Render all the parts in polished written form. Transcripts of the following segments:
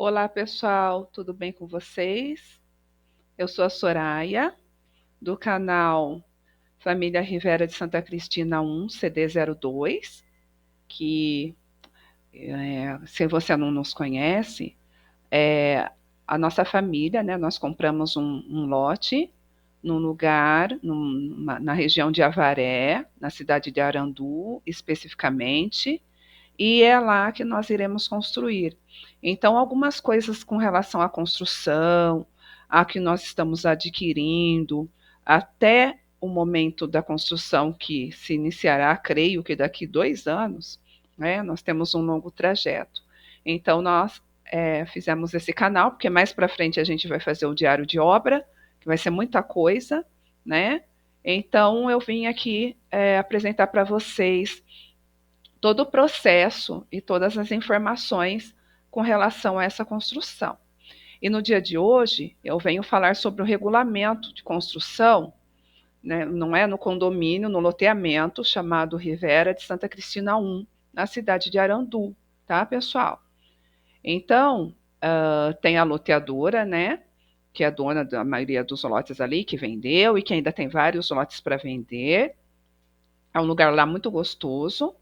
Olá, pessoal, tudo bem com vocês? Eu sou a Soraya, do canal Família Rivera de Santa Cristina 1, CD02, que, se você não nos conhece, é a nossa família, né? Nós compramos um lote num lugar, na região de Avaré, na cidade de Arandu, especificamente, e é lá que nós iremos construir. Então, algumas coisas com relação à construção, a que nós estamos adquirindo, até o momento da construção que se iniciará, creio que daqui 2 anos, né, nós temos um longo trajeto. Então, nós fizemos esse canal, porque mais para frente a gente vai fazer o diário de obra, que vai ser muita coisa, né? Então, eu vim aqui apresentar para vocês todo o processo e todas as informações com relação a essa construção. E no dia de hoje, eu venho falar sobre o regulamento de construção, né, não é no condomínio, no loteamento chamado Rivera de Santa Cristina 1, na cidade de Arandu, tá, pessoal? Então, tem a loteadora, né, que é dona da maioria dos lotes ali, que vendeu e que ainda tem vários lotes para vender. É um lugar lá muito gostoso.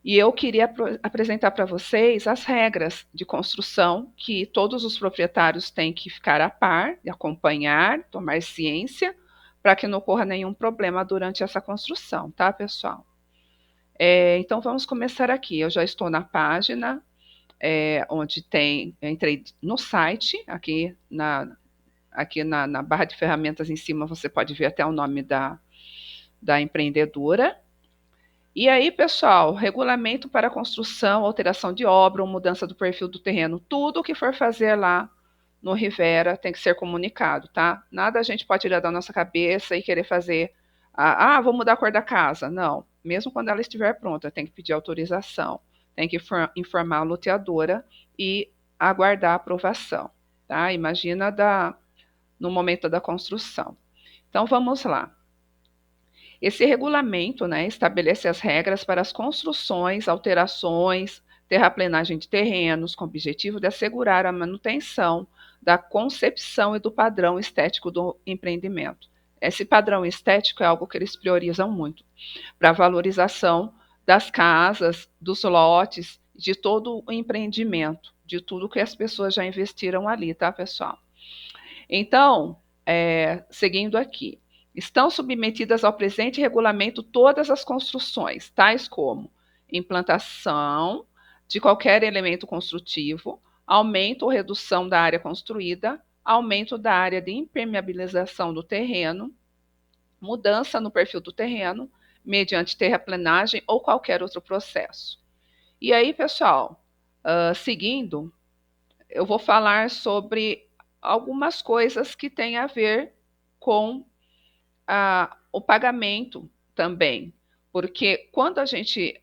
E eu queria apresentar para vocês as regras de construção que todos os proprietários têm que ficar a par, acompanhar, tomar ciência, para que não ocorra nenhum problema durante essa construção, tá, pessoal? Então vamos começar aqui. Eu já estou na página onde tem, eu entrei no site, aqui na barra de ferramentas em cima você pode ver até o nome da empreendedora. E aí, pessoal, regulamento para construção, alteração de obra ou mudança do perfil do terreno, tudo que for fazer lá no Rivera tem que ser comunicado, tá? Nada a gente pode tirar da nossa cabeça e querer fazer, vou mudar a cor da casa. Não, mesmo quando ela estiver pronta, tem que pedir autorização, tem que informar a loteadora e aguardar a aprovação, tá? Imagina no momento da construção. Então, vamos lá. Esse regulamento, né, estabelece as regras para as construções, alterações, terraplenagem de terrenos, com o objetivo de assegurar a manutenção da concepção e do padrão estético do empreendimento. Esse padrão estético é algo que eles priorizam muito para a valorização das casas, dos lotes, de todo o empreendimento, de tudo que as pessoas já investiram ali, tá, pessoal? Então, seguindo aqui, estão submetidas ao presente regulamento todas as construções, tais como implantação de qualquer elemento construtivo, aumento ou redução da área construída, aumento da área de impermeabilização do terreno, mudança no perfil do terreno, mediante terraplenagem ou qualquer outro processo. E aí, pessoal, seguindo, eu vou falar sobre algumas coisas que têm a ver com o pagamento também, porque quando a gente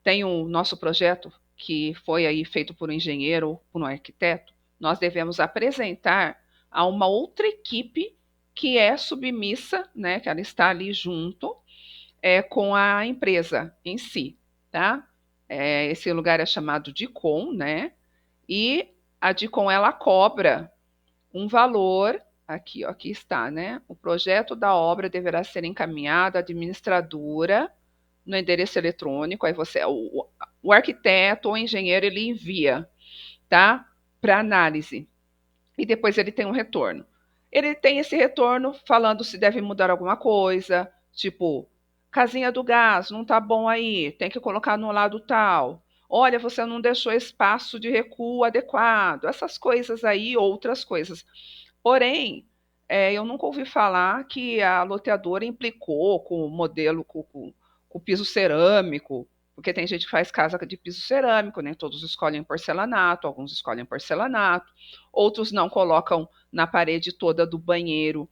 tem o nosso projeto que foi aí feito por um engenheiro ou por um arquiteto, nós devemos apresentar a uma outra equipe que é submissa, né, que ela está ali junto com a empresa em si, tá? Esse lugar é chamado DICOM, né? E a DICOM ela cobra um valor, aqui, ó, aqui está, né? O projeto da obra deverá ser encaminhado à administradora no endereço eletrônico, aí o arquiteto ou engenheiro ele envia, tá? Para análise. E depois ele tem um retorno. Ele tem esse retorno falando se deve mudar alguma coisa, tipo, casinha do gás, não tá bom aí, tem que colocar no lado tal. Olha, você não deixou espaço de recuo adequado. Essas coisas aí, outras coisas. Porém, eu nunca ouvi falar que a loteadora implicou com o modelo, com o piso cerâmico, porque tem gente que faz casa de piso cerâmico, nem todos escolhem porcelanato, alguns escolhem porcelanato, outros não colocam na parede toda do banheiro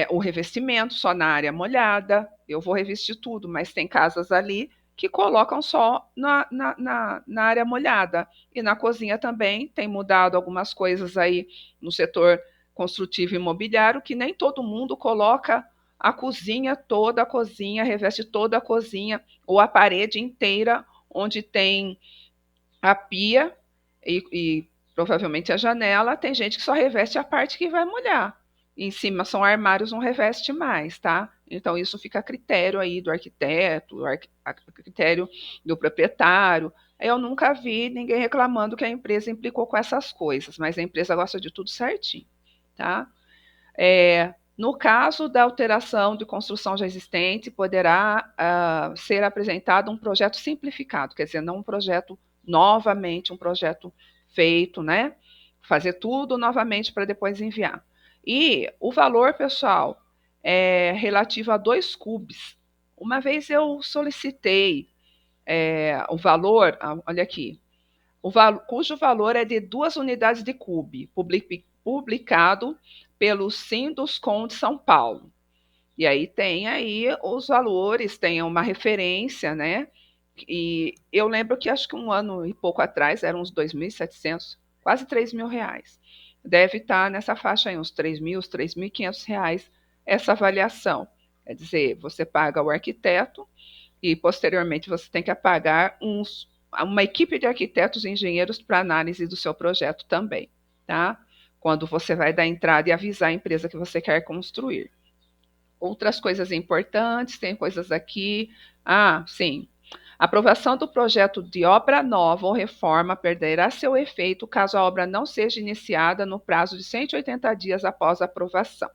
o revestimento, só na área molhada. Eu vou revestir tudo, mas tem casas ali que colocam só na área molhada. E na cozinha também tem mudado algumas coisas aí no setor construtivo imobiliário, que nem todo mundo coloca a cozinha toda, a cozinha, reveste toda a cozinha, ou a parede inteira, onde tem a pia, e Provavelmente a janela tem gente que só reveste a parte que vai molhar. Em cima são armários, não reveste mais, tá? Então isso fica a critério aí do arquiteto, a critério do proprietário. Eu nunca vi ninguém reclamando que a empresa implicou com essas coisas, mas a empresa gosta de tudo certinho, tá? No caso da alteração de construção já existente, poderá ser apresentado um projeto simplificado, quer dizer, não um projeto novamente, um projeto feito, né? Fazer tudo novamente para depois enviar. E o valor, pessoal, é relativo a 2 cubes. Uma vez eu solicitei o valor, olha aqui, cujo valor é de 2 unidades de cube, publicado pelo Sinduscon de São Paulo. E aí tem aí os valores, tem uma referência, né? E eu lembro que acho que um ano e pouco atrás eram uns 2.700, quase R$ 3.000. Deve estar nessa faixa aí, uns 3.000, uns R$ 3.500 essa avaliação. Quer dizer, você paga o arquiteto e posteriormente você tem que pagar uma equipe de arquitetos e engenheiros para análise do seu projeto também, tá? Quando você vai dar entrada e avisar a empresa que você quer construir. Outras coisas importantes, tem coisas aqui. Ah, sim. A aprovação do projeto de obra nova ou reforma perderá seu efeito caso a obra não seja iniciada no prazo de 180 dias após a aprovação.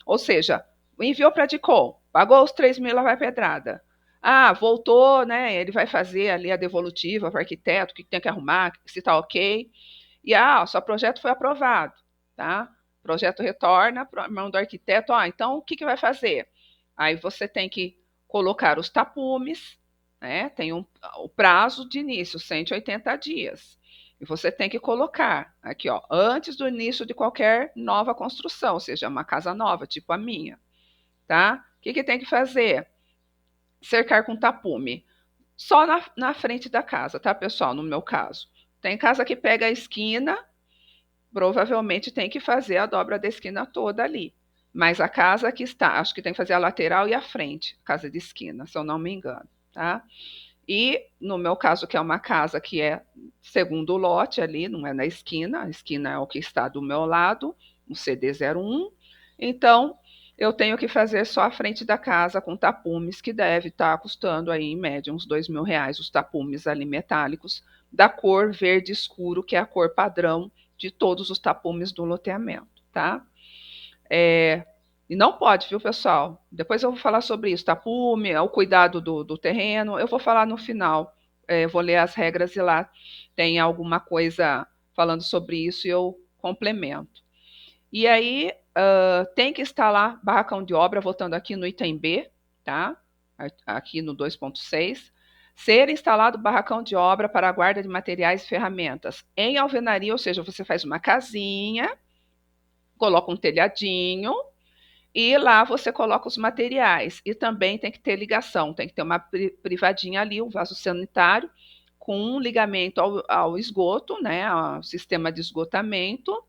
Ou seja, enviou para a DICOM, pagou os 3.000, lá vai pedrada. Ah, voltou, né? Ele vai fazer ali a devolutiva para o arquiteto, o que tem que arrumar, se está ok. E o seu projeto foi aprovado, tá? O projeto retorna para a mão do arquiteto. Então o que, que vai fazer? Aí você tem que colocar os tapumes, né? Tem o prazo de início, 180 dias. E você tem que colocar aqui, ó, antes do início de qualquer nova construção, seja uma casa nova, tipo a minha, tá? O que, que tem que fazer? Cercar com tapume. Só na frente da casa, tá, pessoal? No meu caso. Tem casa que pega a esquina, provavelmente tem que fazer a dobra da esquina toda ali. Mas a casa que está, acho que tem que fazer a lateral e a frente, casa de esquina, se eu não me engano, tá? E no meu caso, que é uma casa que é segundo lote ali, não é na esquina, a esquina é o que está do meu lado, o CD01. Então, eu tenho que fazer só a frente da casa com tapumes, que deve estar custando aí, em média, uns R$ 2.000, os tapumes ali metálicos, da cor verde escuro, que é a cor padrão de todos os tapumes do loteamento, tá? E não pode, viu, pessoal? Depois eu vou falar sobre isso, tapume, o cuidado do terreno, eu vou falar no final. Vou ler as regras e lá tem alguma coisa falando sobre isso e eu complemento. E aí, tem que instalar barracão de obra, voltando aqui no item B, tá? Aqui no 2.6. Ser instalado barracão de obra para a guarda de materiais e ferramentas em alvenaria, ou seja, você faz uma casinha, coloca um telhadinho, e lá você coloca os materiais. E também tem que ter ligação, tem que ter uma privadinha ali, um vaso sanitário, com um ligamento ao esgoto, né, ao sistema de esgotamento.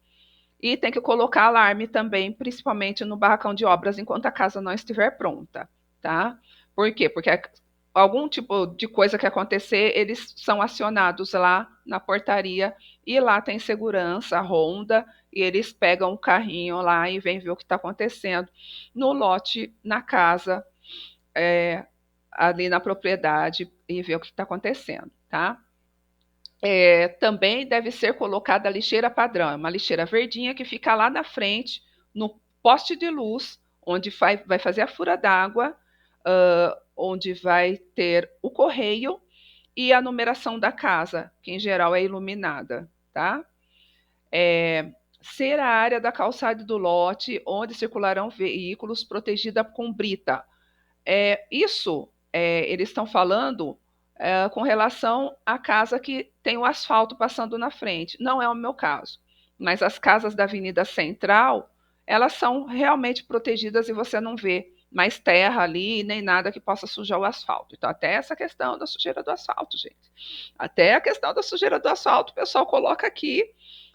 E tem que colocar alarme também, principalmente no barracão de obras, enquanto a casa não estiver pronta, tá? Por quê? Porque algum tipo de coisa que acontecer, eles são acionados lá na portaria e lá tem segurança, ronda, e eles pegam o carrinho lá e vêm ver o que está acontecendo no lote, na casa, ali na propriedade e ver o que está acontecendo, tá? Também deve ser colocada a lixeira padrão, uma lixeira verdinha que fica lá na frente, no poste de luz, onde vai fazer a fura d'água, onde vai ter o correio e a numeração da casa, que em geral é iluminada, tá? Ser a área da calçada do lote onde circularão veículos protegida com brita. Eles estão falando com relação à casa que tem o asfalto passando na frente. Não é o meu caso. Mas as casas da Avenida Central, elas são realmente protegidas e você não vê mais terra ali, nem nada que possa sujar o asfalto. Então, até essa questão da sujeira do asfalto, gente. Até a questão da sujeira do asfalto, o pessoal coloca aqui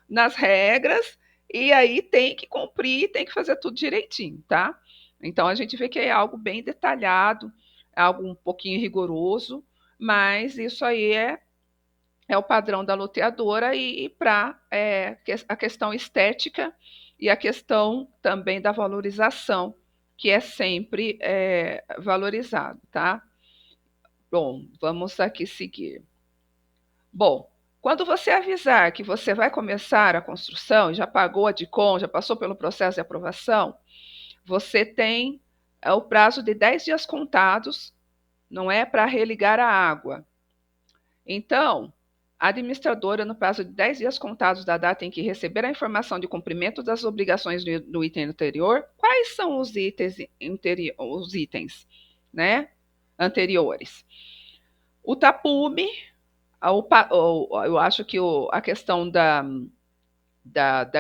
nas regras e aí tem que cumprir, tem que fazer tudo direitinho, tá? Então, a gente vê que é algo bem detalhado, algo um pouquinho rigoroso, mas isso aí é o padrão da loteadora e para a questão estética e a questão também da valorização, que é sempre valorizado, tá? Bom, vamos aqui seguir. Bom, quando você avisar que você vai começar a construção, já pagou a DICOM, já passou pelo processo de aprovação, você tem o prazo de 10 dias contados, não é, para religar a água. Então, a administradora, no prazo de 10 dias contados da data em que receber a informação de cumprimento das obrigações do item anterior, quais são os itens, né, anteriores? O tapume, eu acho que a questão da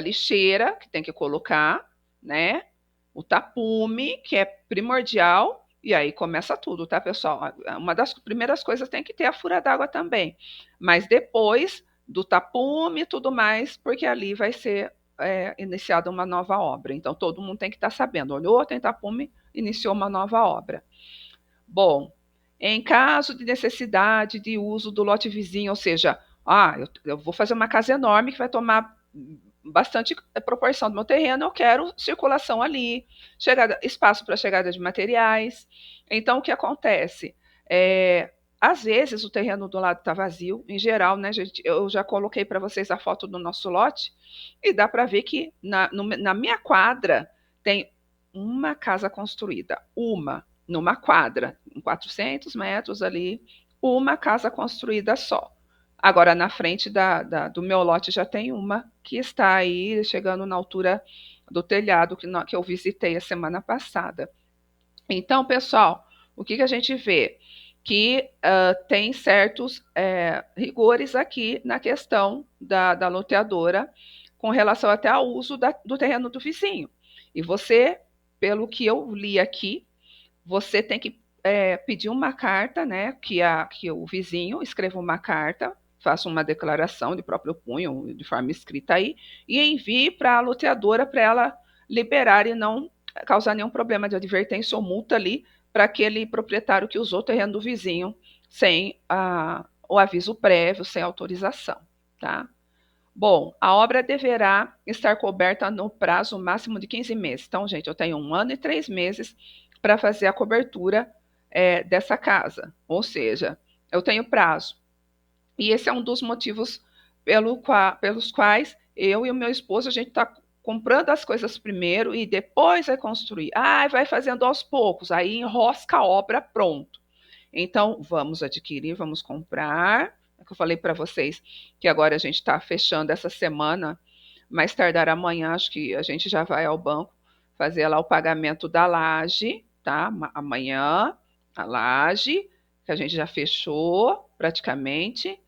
lixeira, que tem que colocar, né? O tapume, que é primordial, e aí começa tudo, tá, pessoal? Uma das primeiras coisas tem que ter a fura d'água também, mas depois do tapume e tudo mais, porque ali vai ser iniciada uma nova obra. Então todo mundo tem que estar sabendo. Olhou, tem tapume, iniciou uma nova obra. Bom, em caso de necessidade de uso do lote vizinho, ou seja, eu vou fazer uma casa enorme que vai tomar bastante proporção do meu terreno, eu quero circulação ali, espaço para chegada de materiais. Então, o que acontece? Às vezes o terreno do lado está vazio, em geral, né, gente? Eu já coloquei para vocês a foto do nosso lote e dá para ver que na minha quadra tem uma casa construída, numa quadra, em 400 metros ali, uma casa construída só. Agora, na frente do meu lote já tem uma que está aí chegando na altura do telhado que eu visitei a semana passada. Então, pessoal, o que a gente vê? Que tem certos rigores aqui na questão da loteadora com relação até ao uso do terreno do vizinho. E você, pelo que eu li aqui, você tem que pedir uma carta, né? Que o vizinho escreva uma carta, faça uma declaração de próprio punho, de forma escrita aí, e envie para a loteadora para ela liberar e não causar nenhum problema de advertência ou multa ali para aquele proprietário que usou o terreno do vizinho sem o aviso prévio, sem autorização, tá? Bom, a obra deverá estar coberta no prazo máximo de 15 meses. Então, gente, eu tenho 1 ano e 3 meses para fazer a cobertura dessa casa. Ou seja, eu tenho prazo. E esse é um dos motivos pelos quais eu e o meu esposo, a gente está comprando as coisas primeiro e depois vai construir. Vai fazendo aos poucos, aí enrosca a obra pronto. Então, vamos adquirir, vamos comprar. É que eu falei para vocês que agora a gente está fechando essa semana, mais tardar amanhã, acho que a gente já vai ao banco fazer lá o pagamento da laje, tá? Amanhã, a laje, que a gente já fechou praticamente,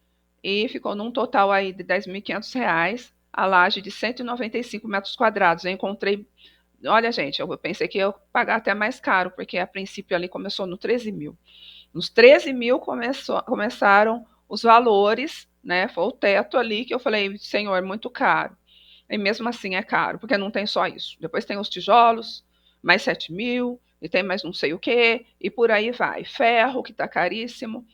e ficou num total aí de R$ 10.500, a laje de 195 metros quadrados. Eu encontrei, olha, gente, eu pensei que ia pagar até mais caro, porque a princípio ali começou no 13 mil. Nos 13 mil começaram os valores, né? Foi o teto ali que eu falei, senhor, muito caro. E mesmo assim é caro, porque não tem só isso. Depois tem os tijolos, mais 7 mil, e tem mais não sei o quê, e por aí vai. Ferro, que está caríssimo,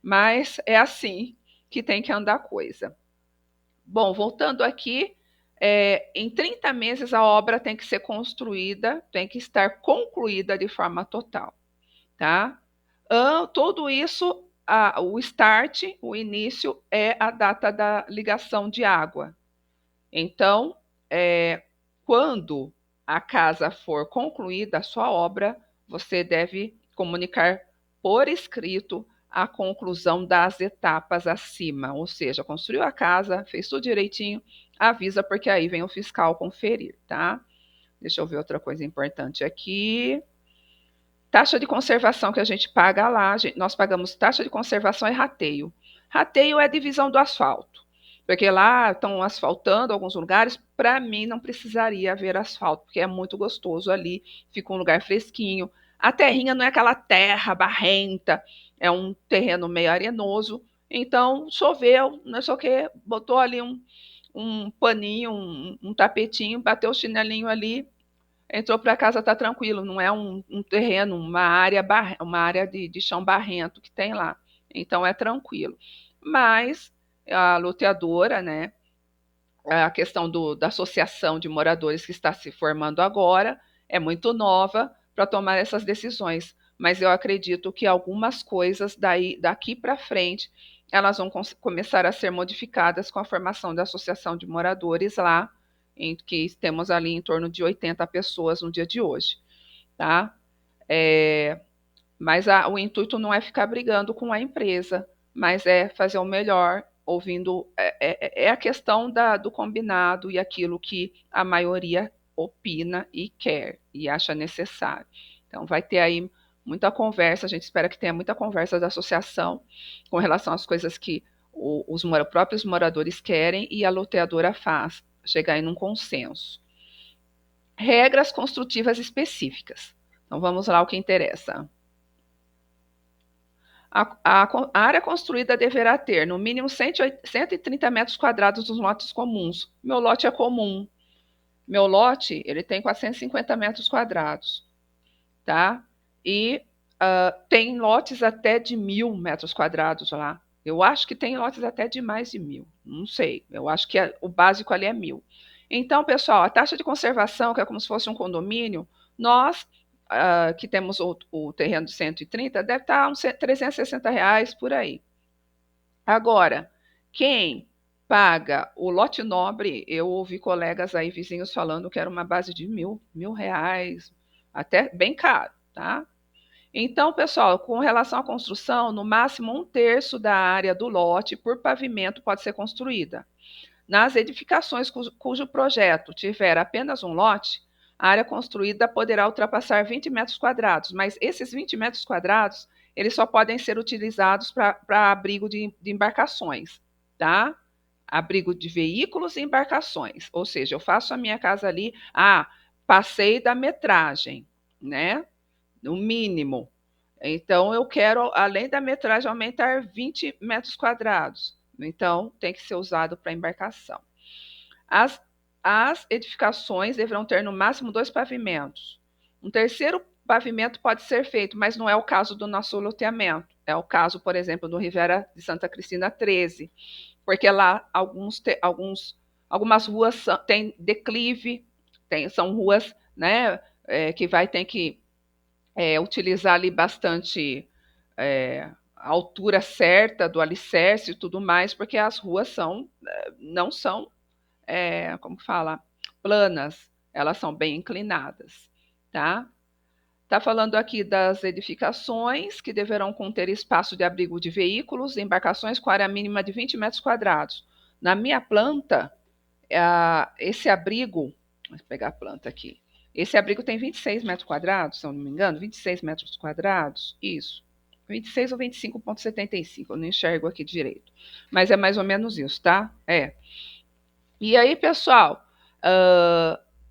mas é assim que tem que andar a coisa. Bom, voltando aqui, em 30 meses a obra tem que ser construída, tem que estar concluída de forma total, tá? Tudo isso, o start, o início, é a data da ligação de água. Então, quando a casa for concluída, a sua obra, você deve comunicar por escrito a conclusão das etapas acima. Ou seja, construiu a casa, fez tudo direitinho, avisa, porque aí vem o fiscal conferir, tá? Deixa eu ver outra coisa importante aqui. Taxa de conservação que a gente paga lá, nós pagamos taxa de conservação e rateio. Rateio é a divisão do asfalto, porque lá estão asfaltando alguns lugares. Para mim, não precisaria haver asfalto, porque é muito gostoso ali, fica um lugar fresquinho. A terrinha não é aquela terra barrenta, é um terreno meio arenoso. Então, choveu, não sei o que, botou ali um paninho, um tapetinho, bateu o chinelinho ali, entrou para casa, tá tranquilo, não é um terreno, uma área de chão barrento que tem lá. Então é tranquilo. Mas a loteadora, né, a questão da associação de moradores que está se formando agora é muito nova para tomar essas decisões, mas eu acredito que algumas coisas daqui para frente elas vão começar a ser modificadas com a formação da associação de moradores lá, em que temos ali em torno de 80 pessoas no dia de hoje, tá? É, mas o intuito não é ficar brigando com a empresa, mas é fazer o melhor, ouvindo. É a questão do combinado e aquilo que a maioria opina e quer e acha necessário. Então, vai ter aí muita conversa, a gente espera que tenha muita conversa da associação com relação às coisas que os próprios moradores querem e a loteadora faz, chegar em um consenso. Regras construtivas específicas. Então, vamos lá o que interessa. A área construída deverá ter, no mínimo, 130 metros quadrados dos lotes comuns. Meu lote é comum. Meu lote, ele tem 450 metros quadrados, tá? E tem lotes até de 1.000 metros quadrados lá. Eu acho que tem lotes até de mais de 1.000. Não sei. Eu acho que o básico ali é 1.000. Então, pessoal, a taxa de conservação, que é como se fosse um condomínio, nós que temos o terreno de 130, deve estar uns R$ 360 por aí. Agora, quem paga o lote nobre, eu ouvi colegas aí, vizinhos, falando que era uma base de mil reais, até bem caro, tá? Então, pessoal, com relação à construção, no máximo 1/3 da área do lote por pavimento pode ser construída. Nas edificações cujo projeto tiver apenas um lote, a área construída poderá ultrapassar 20 metros quadrados, mas esses 20 metros quadrados, eles só podem ser utilizados para abrigo de embarcações, tá? Abrigo de veículos e embarcações. Ou seja, eu faço a minha casa ali, passei da metragem, né? No mínimo. Então, eu quero, além da metragem, aumentar 20 metros quadrados. Então, tem que ser usado para embarcação. As, as edificações deverão ter no máximo 2 pavimentos. Um terceiro pavimento pode ser feito, mas não é o caso do nosso loteamento. É o caso, por exemplo, do Rivera de Santa Cristina 13, porque lá algumas ruas têm declive, são ruas, né, que ter que utilizar ali bastante a altura certa do alicerce e tudo mais, porque as ruas não são, como fala, planas, elas são bem inclinadas, tá? Está falando aqui das edificações que deverão conter espaço de abrigo de veículos e embarcações com área mínima de 20 metros quadrados. Na minha planta, esse abrigo, vou pegar a planta aqui, esse abrigo tem 26 metros quadrados, se eu não me engano, 26 metros quadrados, isso. 26 ou 25,75, eu não enxergo aqui direito. Mas é mais ou menos isso, tá? E aí, pessoal,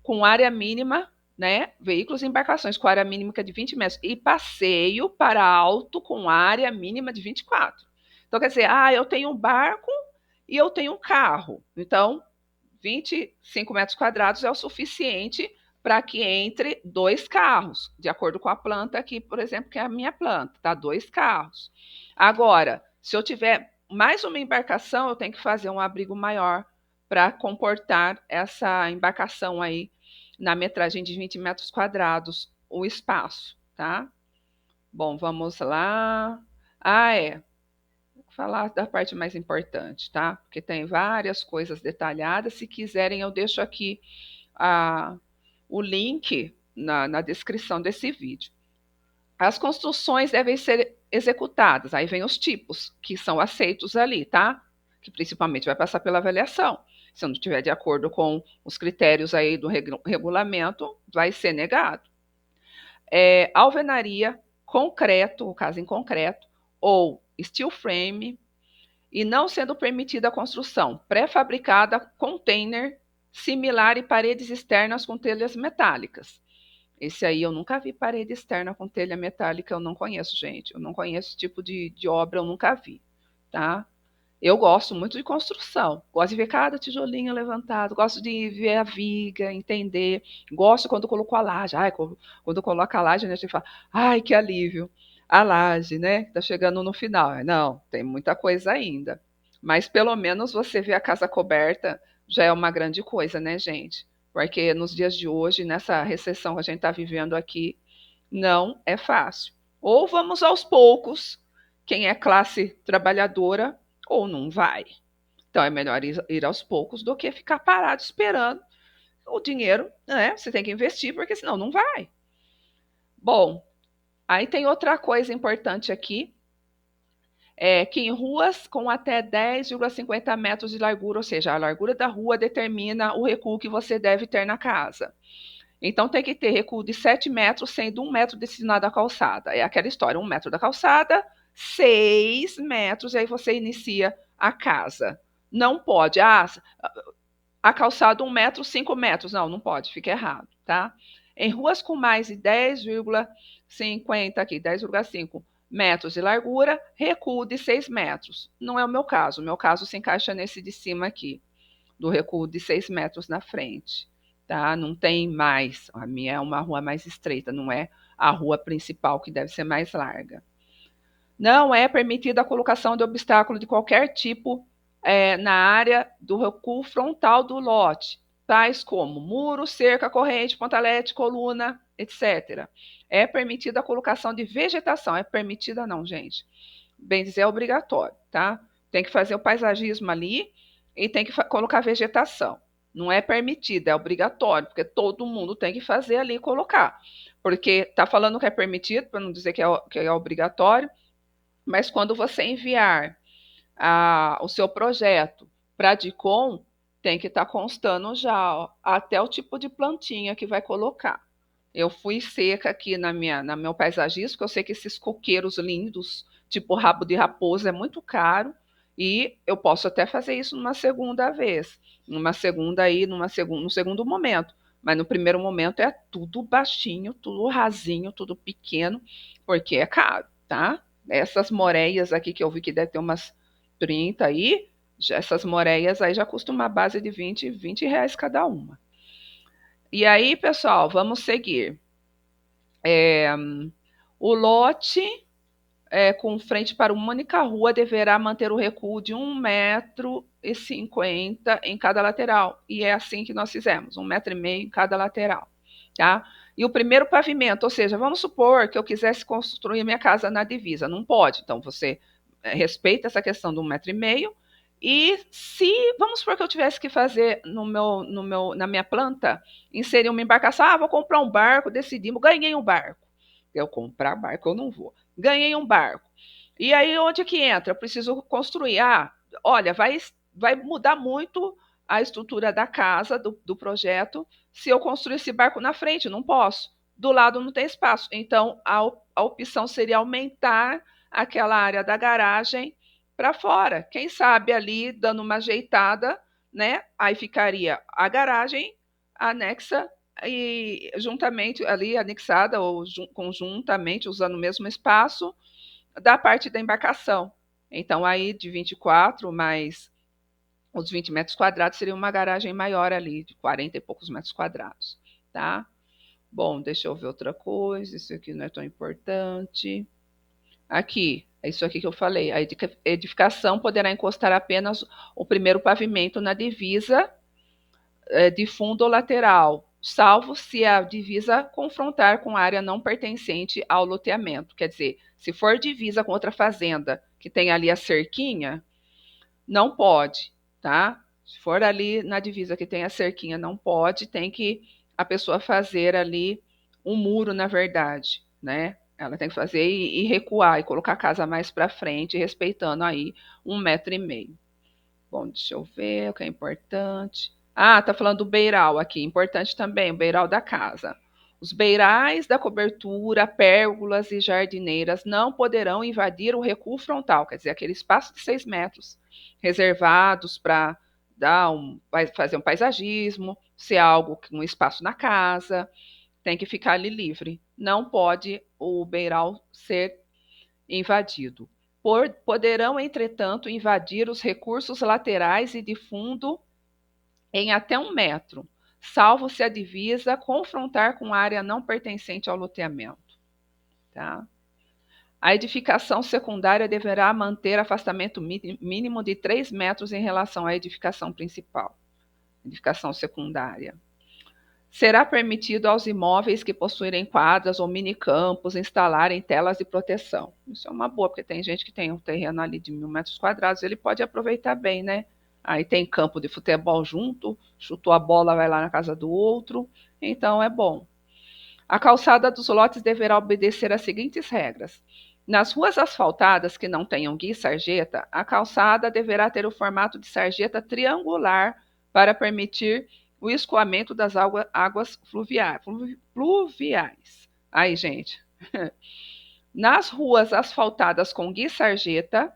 com área mínima, né? Veículos e embarcações com área mínima de 20 metros. E passeio para alto com área mínima de 24. Então, quer dizer, eu tenho um barco e eu tenho um carro. Então, 25 metros quadrados é o suficiente para que entre 2 carros, de acordo com a planta aqui, por exemplo, que é a minha planta, tá? 2 carros. Agora, se eu tiver mais uma embarcação, eu tenho que fazer um abrigo maior para comportar essa embarcação aí na metragem de 20 metros quadrados, o espaço, tá? Bom, vamos lá. Vou falar da parte mais importante, tá? Porque tem várias coisas detalhadas. Se quiserem, eu deixo aqui o link na descrição desse vídeo. As construções devem ser executadas. Aí vem os tipos que são aceitos ali, tá? Que principalmente vai passar pela avaliação. Se não estiver de acordo com os critérios aí do regulamento, vai ser negado. Alvenaria, concreto, o caso em concreto, ou steel frame, e não sendo permitida a construção pré-fabricada, container, similar e paredes externas com telhas metálicas. Esse aí eu nunca vi parede externa com telha metálica, eu não conheço, gente. Eu não conheço esse tipo de obra, eu nunca vi, tá? Eu gosto muito de construção, gosto de ver cada tijolinho levantado, gosto de ver a viga, entender, gosto quando colocou a laje, quando coloca a laje, né, a gente fala, que alívio, a laje, né, tá chegando no final. Não, tem muita coisa ainda, Mas pelo menos você vê a casa coberta já é uma grande coisa, né, gente? Porque nos dias de hoje, nessa recessão que a gente está vivendo aqui, não é fácil. Ou vamos aos poucos, quem é classe trabalhadora, ou não vai. Então é melhor ir aos poucos do que ficar parado esperando o dinheiro, né? Você tem que investir, porque senão não vai. Bom, aí tem outra coisa importante aqui, é que em ruas com até 10,50 metros de largura, ou seja, a largura da rua determina o recuo que você deve ter na casa. Então tem que ter recuo de 7 metros, sendo 1 metro destinado à calçada. É aquela história, 1 metro da calçada, 6 metros, e aí você inicia a casa. Não pode, a calçada 1 metro, 5 metros. Não, não pode, fica errado, tá? Em ruas com mais de 10,50 aqui, 10,5 metros de largura, recuo de 6 metros. Não é o meu caso. O meu caso se encaixa nesse de cima aqui, do recuo de 6 metros na frente, tá? Não tem mais. A minha é uma rua mais estreita, não é a rua principal que deve ser mais larga. Não é permitida a colocação de obstáculo de qualquer tipo na área do recuo frontal do lote, tais como muro, cerca, corrente, pontalete, coluna, etc. É permitida a colocação de vegetação. É permitida não, gente. Bem dizer, é obrigatório, tá? Tem que fazer o paisagismo ali e tem que colocar vegetação. Não é permitido, é obrigatório, porque todo mundo tem que fazer ali e colocar. Porque tá falando que é permitido, para não dizer que é obrigatório, mas quando você enviar o seu projeto para a DICOM, tem que estar constando já ó, até o tipo de plantinha que vai colocar. Eu fui seca aqui na meu paisagismo, porque eu sei que esses coqueiros lindos, tipo rabo de raposa, é muito caro. E eu posso até fazer isso numa segunda vez, numa segunda aí, no segundo momento. Mas no primeiro momento é tudo baixinho, tudo rasinho, tudo pequeno, porque é caro, tá? Essas moreias aqui que eu vi que deve ter umas 30 aí, essas moreias aí já custam uma base de R$ 20 cada uma. E aí, pessoal, vamos seguir. O lote com frente para uma única rua deverá manter o recuo de 1,50 m em cada lateral. E é assim que nós fizemos, 1,5 m em cada lateral. Tá? E o primeiro pavimento, ou seja, vamos supor que eu quisesse construir minha casa na divisa. Não pode. Então, você respeita essa questão do 1,5 m. E se, vamos supor que eu tivesse que fazer na minha planta, inserir uma embarcação, vou comprar um barco, decidimos, ganhei um barco. Eu comprar barco, eu não vou. Ganhei um barco. E aí, onde que entra? Eu preciso construir. Olha, vai mudar muito a estrutura da casa, do projeto, se eu construir esse barco na frente. Não posso. Do lado não tem espaço. Então, a opção seria aumentar aquela área da garagem para fora. Quem sabe ali, dando uma ajeitada, né? Aí ficaria a garagem anexa e juntamente ali anexada ou conjuntamente usando o mesmo espaço da parte da embarcação. Então aí de 24 mais os 20 metros quadrados seria uma garagem maior ali, de 40 e poucos metros quadrados, tá? Bom, deixa eu ver outra coisa, isso aqui não é tão importante. Aqui, é isso aqui que eu falei, a edificação poderá encostar apenas o primeiro pavimento na divisa de fundo ou lateral, salvo se a divisa confrontar com área não pertencente ao loteamento. Quer dizer, se for divisa com outra fazenda que tem ali a cerquinha, não pode, tá? Se for ali na divisa que tem a cerquinha, não pode, tem que a pessoa fazer ali um muro, na verdade, né? Ela tem que fazer e recuar e colocar a casa mais para frente, respeitando aí 1,5 m. Bom, deixa eu ver o que é importante. Tá falando do beiral aqui. Importante também, o beiral da casa. Os beirais da cobertura, pérgolas e jardineiras não poderão invadir o recuo frontal, quer dizer, aquele espaço de 6 metros, reservados para fazer um paisagismo, se há um espaço na casa, tem que ficar ali livre. Não pode o beiral ser invadido. Poderão, entretanto, invadir os recursos laterais e de fundo em até 1 metro, salvo se a divisa confrontar com área não pertencente ao loteamento. Tá? A edificação secundária deverá manter afastamento mínimo de 3 metros em relação à edificação principal. Edificação secundária. Será permitido aos imóveis que possuírem quadras ou minicampos instalarem telas de proteção. Isso é uma boa, porque tem gente que tem um terreno ali de 1.000 metros quadrados, ele pode aproveitar bem, né? Aí tem campo de futebol junto, chutou a bola, vai lá na casa do outro, então é bom. A calçada dos lotes deverá obedecer às seguintes regras. Nas ruas asfaltadas que não tenham guia e sarjeta, a calçada deverá ter o formato de sarjeta triangular para permitir o escoamento das águas fluviais. Aí, gente. Nas ruas asfaltadas com guia e sarjeta,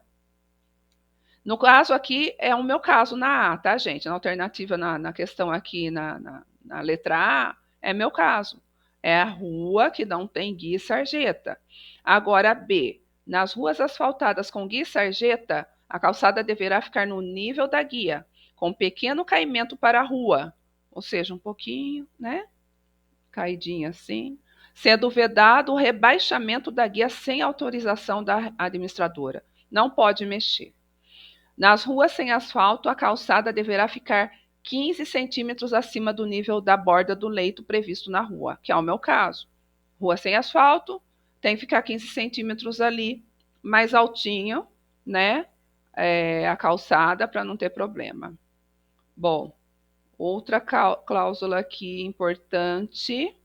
no caso aqui, é o meu caso na A, tá, gente? Na alternativa, na questão aqui, na letra A, é meu caso. É a rua que não tem guia e sarjeta. Agora, B. Nas ruas asfaltadas com guia e sarjeta, a calçada deverá ficar no nível da guia, com pequeno caimento para a rua. Ou seja, um pouquinho, né? Caidinha assim. Sendo vedado o rebaixamento da guia sem autorização da administradora. Não pode mexer. Nas ruas sem asfalto, a calçada deverá ficar 15 centímetros acima do nível da borda do leito previsto na rua, que é o meu caso. Rua sem asfalto, tem que ficar 15 centímetros ali, mais altinho, né? A calçada, para não ter problema. Bom, outra cláusula aqui importante.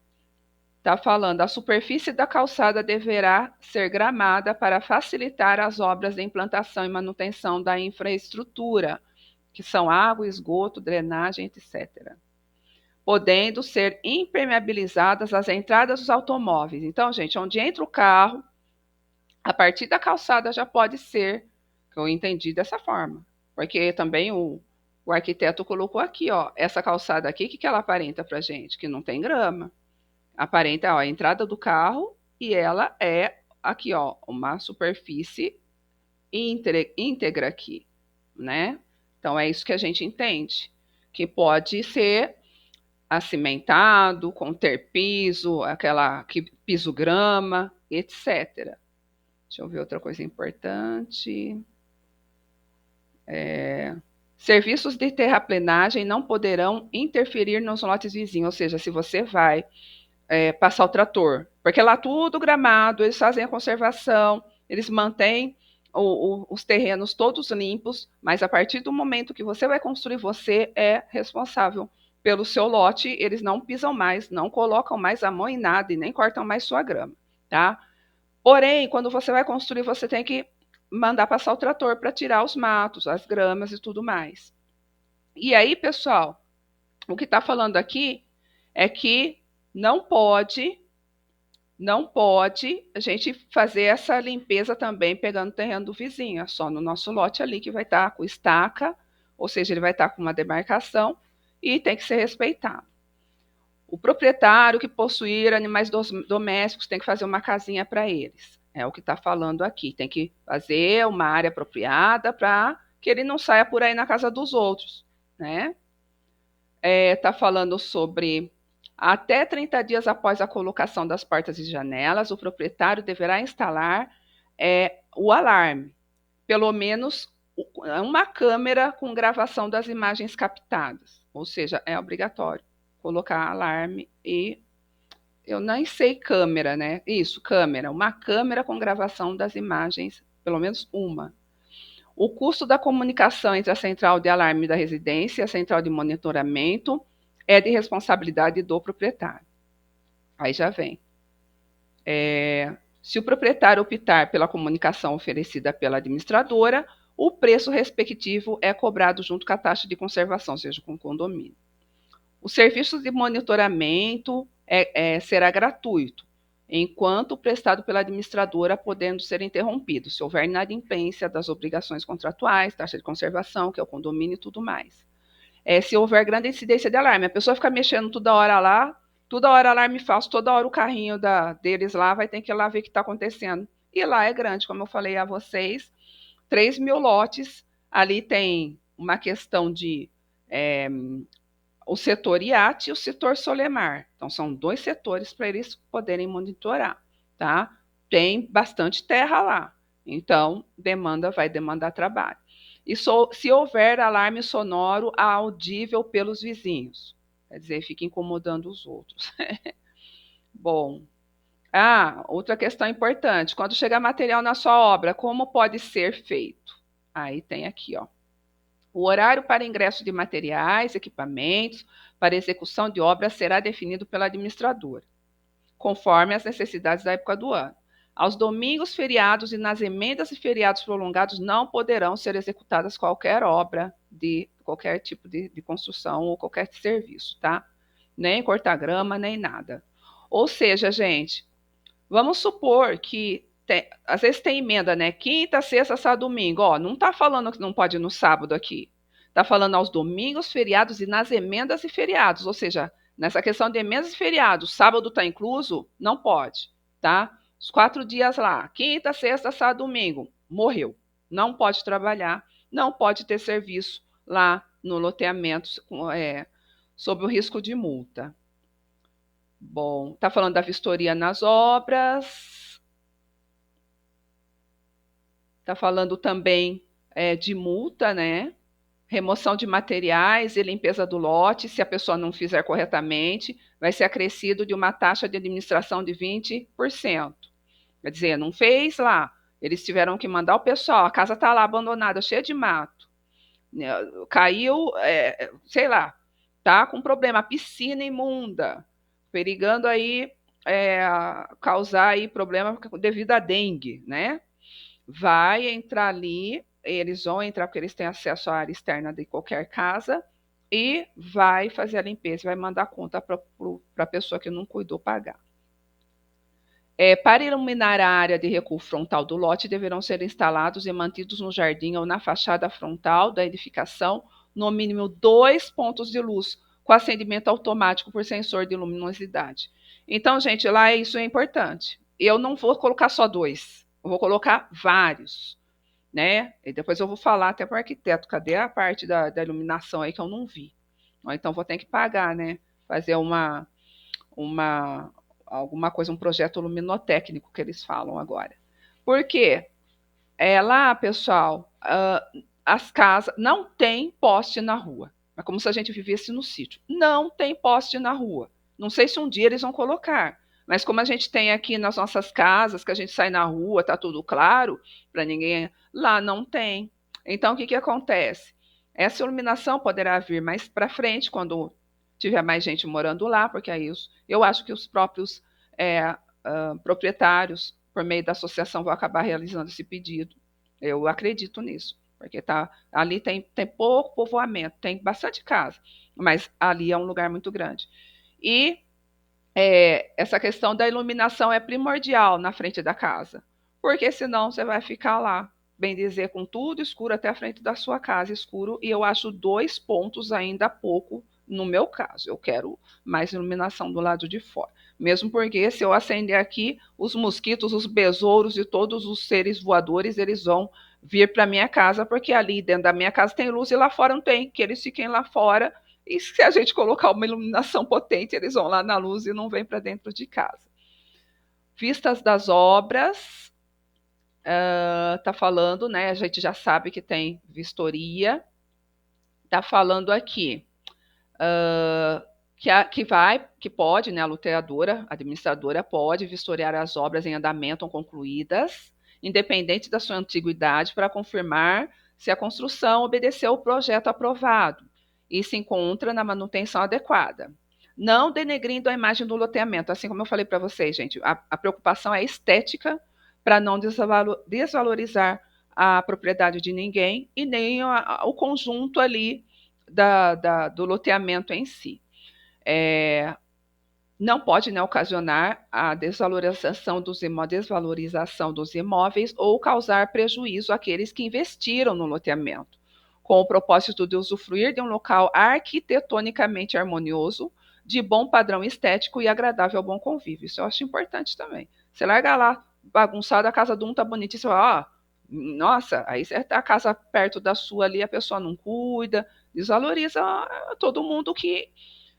Está falando, a superfície da calçada deverá ser gramada para facilitar as obras de implantação e manutenção da infraestrutura, que são água, esgoto, drenagem, etc. Podendo ser impermeabilizadas as entradas dos automóveis. Então, gente, onde entra o carro, a partir da calçada já pode ser, que eu entendi dessa forma. Porque também o arquiteto colocou aqui, ó, essa calçada aqui, o que ela aparenta para gente? Que não tem grama. Aparenta, ó, a entrada do carro e ela é aqui, ó, uma superfície íntegra aqui, né? Então é isso que a gente entende, que pode ser acimentado, conter piso, aquela que piso grama, etc. Deixa eu ver outra coisa importante. Serviços de terraplenagem não poderão interferir nos lotes vizinhos, ou seja, se você vai passar o trator, porque lá tudo gramado, eles fazem a conservação, eles mantêm os terrenos todos limpos, mas a partir do momento que você vai construir, você é responsável pelo seu lote, eles não pisam mais, não colocam mais a mão em nada e nem cortam mais sua grama, tá? Porém, quando você vai construir, você tem que mandar passar o trator para tirar os matos, as gramas e tudo mais. E aí, pessoal, o que está falando aqui é que não pode a gente fazer essa limpeza também pegando o terreno do vizinho, é só no nosso lote ali que vai estar com estaca, ou seja, ele vai estar com uma demarcação e tem que ser respeitado. O proprietário que possuir animais domésticos tem que fazer uma casinha para eles. É o que está falando aqui. Tem que fazer uma área apropriada para que ele não saia por aí na casa dos outros, né? Está falando sobre até 30 dias após a colocação das portas e janelas, o proprietário deverá instalar o alarme, pelo menos uma câmera com gravação das imagens captadas, ou seja, é obrigatório colocar alarme e eu nem sei câmera, né? Isso, câmera, uma câmera com gravação das imagens, pelo menos uma. O custo da comunicação entre a central de alarme da residência e a central de monitoramento é de responsabilidade do proprietário. Aí já vem. Se o proprietário optar pela comunicação oferecida pela administradora, o preço respectivo é cobrado junto com a taxa de conservação, ou seja, com o condomínio. O serviço de monitoramento será gratuito, enquanto prestado pela administradora, podendo ser interrompido, se houver inadimplência das obrigações contratuais, taxa de conservação, que é o condomínio e tudo mais. Se houver grande incidência de alarme, a pessoa fica mexendo toda hora lá, toda hora alarme falso, toda hora o carrinho deles lá vai ter que ir lá ver o que está acontecendo. E lá é grande, como eu falei a vocês, 3.000 lotes, ali tem uma questão de o setor IAT e o setor Solemar. Então, são 2 setores para eles poderem monitorar, tá? tem bastante terra lá. Então, vai demandar trabalho. E se houver alarme sonoro audível pelos vizinhos, quer dizer, fica incomodando os outros. Bom, outra questão importante: quando chegar material na sua obra, como pode ser feito? Aí tem aqui, ó. O horário para ingresso de materiais, equipamentos, para execução de obra será definido pela administradora, conforme as necessidades da época do ano. Aos domingos, feriados e nas emendas e feriados prolongados não poderão ser executadas qualquer obra de qualquer tipo de construção ou qualquer serviço, tá? Nem cortar grama, nem nada. Ou seja, gente, vamos supor que às vezes tem emenda, né? Quinta, sexta, sábado, domingo. Ó, não está falando que não pode ir no sábado aqui. Está falando aos domingos, feriados e nas emendas e feriados. Ou seja, nessa questão de emendas e feriados, sábado está incluso? Não pode, tá? Os 4 dias lá, quinta, sexta, sábado, domingo, morreu. Não pode trabalhar, não pode ter serviço lá no loteamento, sob o risco de multa. Bom, está falando da vistoria nas obras. Está falando também de multa, né? Remoção de materiais e limpeza do lote, se a pessoa não fizer corretamente, vai ser acrescido de uma taxa de administração de 20%. Quer dizer, não fez lá, eles tiveram que mandar o pessoal, a casa está lá abandonada, cheia de mato, né? Caiu, sei lá, tá com problema, a piscina imunda, perigando aí causar aí problema devido à dengue, né? Vai entrar ali, eles vão entrar porque eles têm acesso à área externa de qualquer casa e vai fazer a limpeza, vai mandar conta para a pessoa que não cuidou pagar. Para iluminar a área de recuo frontal do lote, deverão ser instalados e mantidos no jardim ou na fachada frontal da edificação, no mínimo 2 pontos de luz, com acendimento automático por sensor de luminosidade. Então, gente, lá isso é importante. Eu não vou colocar só 2, eu vou colocar vários, né? E depois eu vou falar até para o arquiteto, cadê a parte da iluminação aí que eu não vi? Então vou ter que pagar, né? Fazer alguma coisa, um projeto luminotécnico que eles falam agora. Por quê? Lá, pessoal, as casas não tem poste na rua. É como se a gente vivesse no sítio. Não tem poste na rua. Não sei se um dia eles vão colocar. Mas como a gente tem aqui nas nossas casas, que a gente sai na rua, tá tudo claro, para ninguém. Lá não tem. Então, o que acontece? Essa iluminação poderá vir mais para frente, quando tiver mais gente morando lá, porque aí eu acho que os próprios proprietários, por meio da associação, vão acabar realizando esse pedido. Eu acredito nisso, porque ali tem pouco povoamento, tem bastante casa, mas ali é um lugar muito grande. E essa questão da iluminação é primordial na frente da casa, porque senão você vai ficar lá, bem dizer, com tudo escuro até a frente da sua casa, escuro, e eu acho 2 pontos ainda pouco no meu caso. Eu quero mais iluminação do lado de fora. Mesmo porque se eu acender aqui, os mosquitos, os besouros e todos os seres voadores, eles vão vir para minha casa, porque ali dentro da minha casa tem luz e lá fora não tem, que eles fiquem lá fora. E se a gente colocar uma iluminação potente, eles vão lá na luz e não vêm para dentro de casa. Vistas das obras, tá falando, né? A gente já sabe que tem vistoria. Tá falando aqui que pode, né? A loteadora, a administradora pode vistoriar as obras em andamento ou concluídas, independente da sua antiguidade, para confirmar se a construção obedeceu o projeto aprovado e se encontra na manutenção adequada. Não denegrindo a imagem do loteamento, assim como eu falei para vocês, gente, a preocupação é estética para não desvalorizar a propriedade de ninguém e nem o conjunto ali do loteamento em si. Não pode, né, ocasionar a desvalorização dos imóveis ou causar prejuízo àqueles que investiram no loteamento, com o propósito de usufruir de um local arquitetonicamente harmonioso, de bom padrão estético e agradável ao bom convívio. Isso eu acho importante também. Você larga lá, bagunçado, a casa de um tá bonitíssima, ó, nossa, aí você tá a casa perto da sua ali, a pessoa não cuida, desvaloriza todo mundo que,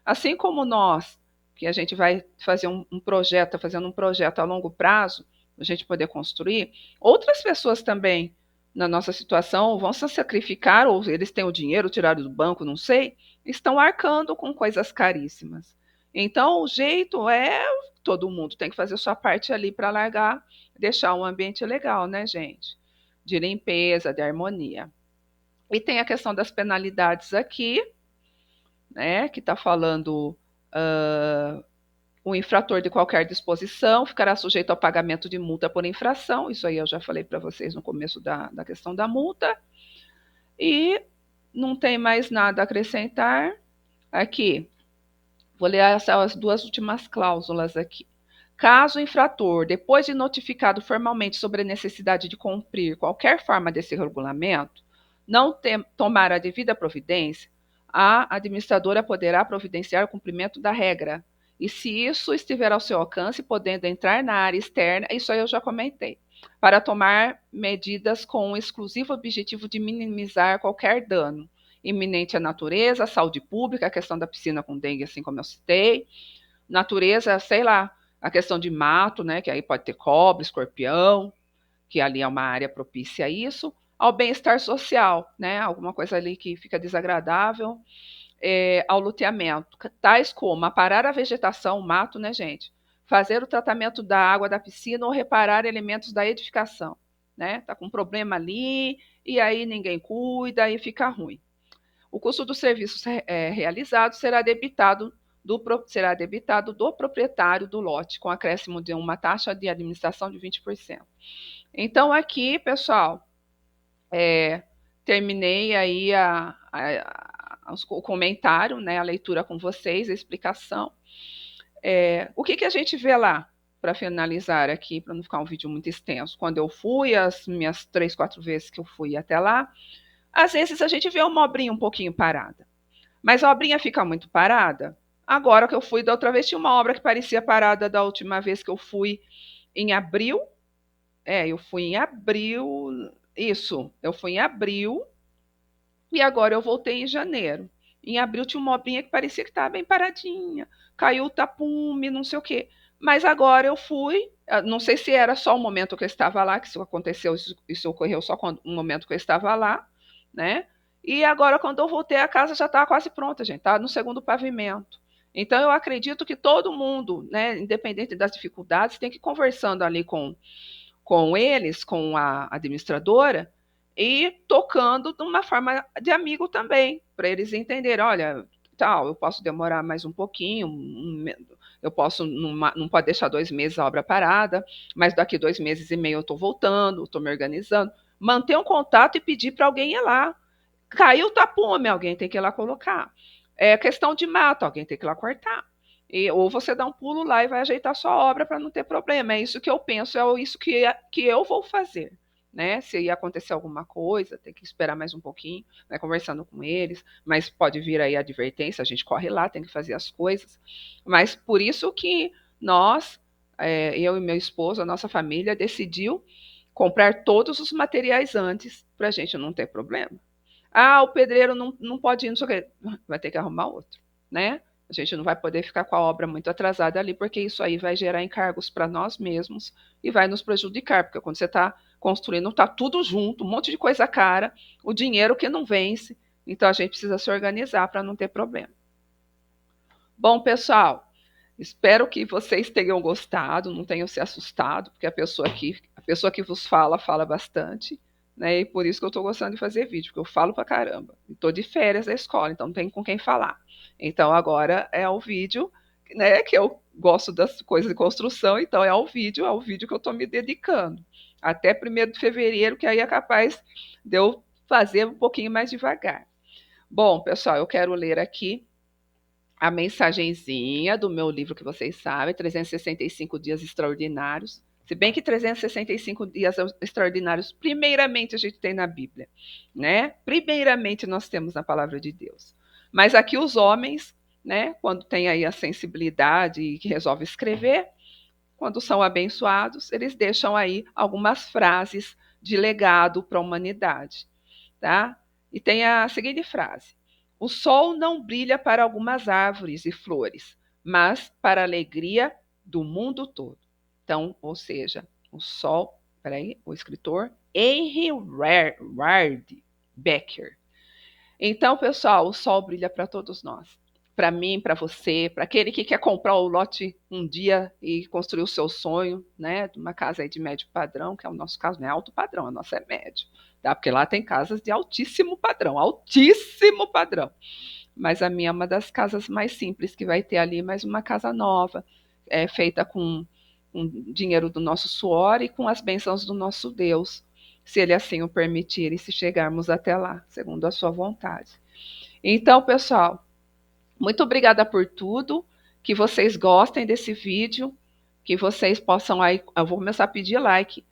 assim como nós, que a gente vai fazer um projeto, tá fazendo um projeto a longo prazo, a gente poder construir, outras pessoas também na nossa situação vão se sacrificar, ou eles têm o dinheiro tirado do banco, não sei, estão arcando com coisas caríssimas. Então, o jeito é todo mundo tem que fazer sua parte ali para largar, deixar um ambiente legal, né, gente? De limpeza, de harmonia. E tem a questão das penalidades aqui, né, que está falando o infrator de qualquer disposição ficará sujeito ao pagamento de multa por infração. Isso aí eu já falei para vocês no começo da questão da multa. E não tem mais nada a acrescentar aqui. Vou ler as duas últimas cláusulas aqui. Caso o infrator, depois de notificado formalmente sobre a necessidade de cumprir qualquer forma desse regulamento, não tomar a devida providência, a administradora poderá providenciar o cumprimento da regra. E se isso estiver ao seu alcance, podendo entrar na área externa, isso aí eu já comentei, para tomar medidas com o exclusivo objetivo de minimizar qualquer dano iminente à natureza, à saúde pública, a questão da piscina com dengue, assim como eu citei, natureza, sei lá, a questão de mato, né, que aí pode ter cobra, escorpião, que ali é uma área propícia a isso, ao bem-estar social, né, alguma coisa ali que fica desagradável, ao loteamento, tais como aparar a vegetação, o mato, né, gente, fazer o tratamento da água da piscina ou reparar elementos da edificação, né, tá com um problema ali, e aí ninguém cuida, e fica ruim. O custo dos serviços realizados será debitado do proprietário do lote, com acréscimo de uma taxa de administração de 20%. Então, aqui, pessoal, terminei aí o comentário, né, a leitura com vocês, a explicação. O que a gente vê lá? Para finalizar aqui, para não ficar um vídeo muito extenso. Quando eu fui, as minhas 3, 4 vezes que eu fui até lá, às vezes a gente vê uma obrinha um pouquinho parada. Mas a obrinha fica muito parada. Agora que eu fui da outra vez, tinha uma obra que parecia parada da última vez que eu fui em abril. Eu fui em abril. Isso, eu fui em abril e agora eu voltei em janeiro. Em abril tinha uma obrinha que parecia que estava bem paradinha. Caiu o tapume, não sei o quê. Mas agora eu fui. Não sei se era só o momento que eu estava lá, que isso aconteceu, isso ocorreu só quando, no momento que eu estava lá, né? E agora, quando eu voltei, a casa já estava quase pronta, gente. Estava no segundo pavimento. Então, eu acredito que todo mundo, né, independente das dificuldades, tem que ir conversando ali com eles, com a administradora, e tocando de uma forma de amigo também, para eles entenderem, olha, tal, eu posso demorar mais um pouquinho, eu posso, não pode deixar 2 meses a obra parada, mas daqui 2 meses e meio eu estou voltando, estou me organizando. Manter um contato e pedir para alguém ir lá. Caiu o tapume, alguém tem que ir lá colocar. É questão de mato, alguém tem que ir lá cortar. Ou você dá um pulo lá e vai ajeitar sua obra para não ter problema. É isso que eu penso, é isso que eu vou fazer. Né? Se ia acontecer alguma coisa, tem que esperar mais um pouquinho, né? Conversando com eles, mas pode vir aí a advertência, a gente corre lá, tem que fazer as coisas. Mas por isso que nós, eu e meu esposo, a nossa família, decidiu comprar todos os materiais antes para a gente não ter problema. Ah, o pedreiro não pode ir, não sei o quê. Vai ter que arrumar outro, né? A gente não vai poder ficar com a obra muito atrasada ali, porque isso aí vai gerar encargos para nós mesmos e vai nos prejudicar, porque quando você está construindo, está tudo junto, um monte de coisa cara, o dinheiro que não vence, então a gente precisa se organizar para não ter problema. Bom, pessoal, espero que vocês tenham gostado, não tenham se assustado, porque a pessoa que vos fala, fala bastante, né? E por isso que eu estou gostando de fazer vídeo, porque eu falo pra caramba. Estou de férias da escola, então não tem com quem falar. Então agora é o vídeo, né? Que eu gosto das coisas de construção, então é o vídeo que eu estou me dedicando. Até 1º de fevereiro, que aí é capaz de eu fazer um pouquinho mais devagar. Bom, pessoal, eu quero ler aqui a mensagenzinha do meu livro que vocês sabem, 365 dias extraordinários. Se bem que 365 dias extraordinários, primeiramente a gente tem na Bíblia, né? Primeiramente nós temos na palavra de Deus. Mas aqui os homens, né, quando tem aí a sensibilidade e que resolve escrever, quando são abençoados, eles deixam aí algumas frases de legado para a humanidade, tá? E tem a seguinte frase: o sol não brilha para algumas árvores e flores, mas para a alegria do mundo todo. Então, ou seja, o escritor Henry Ward Becker. Então, pessoal, o sol brilha para todos nós. Para mim, para você, para aquele que quer comprar o lote um dia e construir o seu sonho, né, de uma casa aí de médio padrão, que é o nosso caso, não é alto padrão, a nossa é médio, tá? Porque lá tem casas de altíssimo padrão. Mas a minha é uma das casas mais simples que vai ter ali, mas uma casa nova, feita com dinheiro do nosso suor e com as bênçãos do nosso Deus, se Ele assim o permitir e se chegarmos até lá, segundo a sua vontade. Então, pessoal, muito obrigada por tudo, que vocês gostem desse vídeo, que vocês possam aí, eu vou começar a pedir like,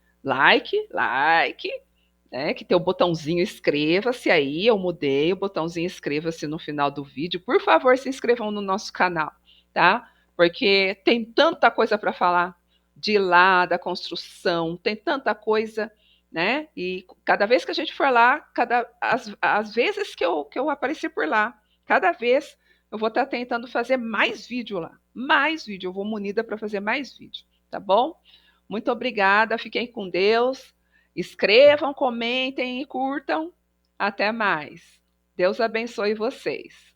né, que tem o botãozinho inscreva-se aí, eu mudei o botãozinho inscreva-se no final do vídeo. Por favor, se inscrevam no nosso canal, tá? Porque tem tanta coisa para falar de lá, da construção, tem tanta coisa, né? E cada vez que a gente for lá, as vezes que eu aparecer por lá, cada vez eu vou estar tentando fazer mais vídeo lá, mais vídeo, eu vou munida para fazer mais vídeo, tá bom? Muito obrigada, fiquem com Deus. Escrevam, comentem e curtam. Até mais. Deus abençoe vocês.